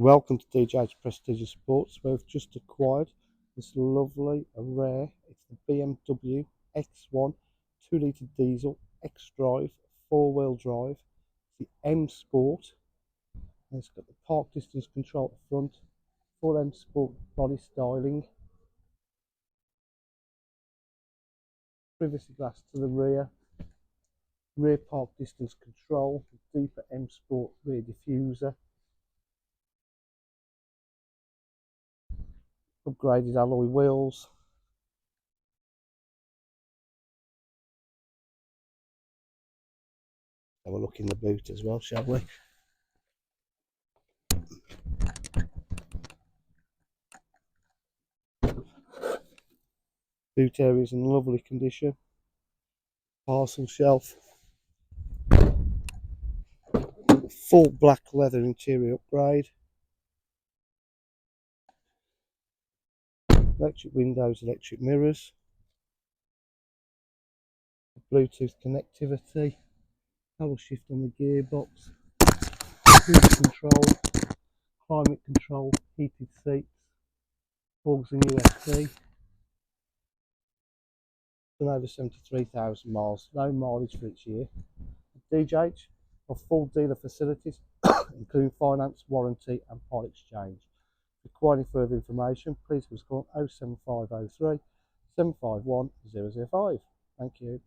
Welcome to DJ's Prestigious Sports. We've just acquired this lovely and rare. It's the BMW X1 2-litre diesel xDrive 4-wheel drive. It's the M Sport. And it's got the park distance control at the front, full M Sport body styling, privacy glass to the rear park distance control, deeper M Sport rear diffuser, upgraded alloy wheels. Have a look in the boot as well, shall we? Boot area is in lovely condition. Parcel shelf. Full black leather interior upgrade. Electric windows, electric mirrors. Bluetooth connectivity. Paddle shift on the gearbox. Cruise control. Climate control. Heated seats. Plugs and USB. Done over 73,000 miles. No mileage for each year. DJH have full dealer facilities, including finance, warranty and part exchange. If you require any further information, please call 07503 751 005. Thank you.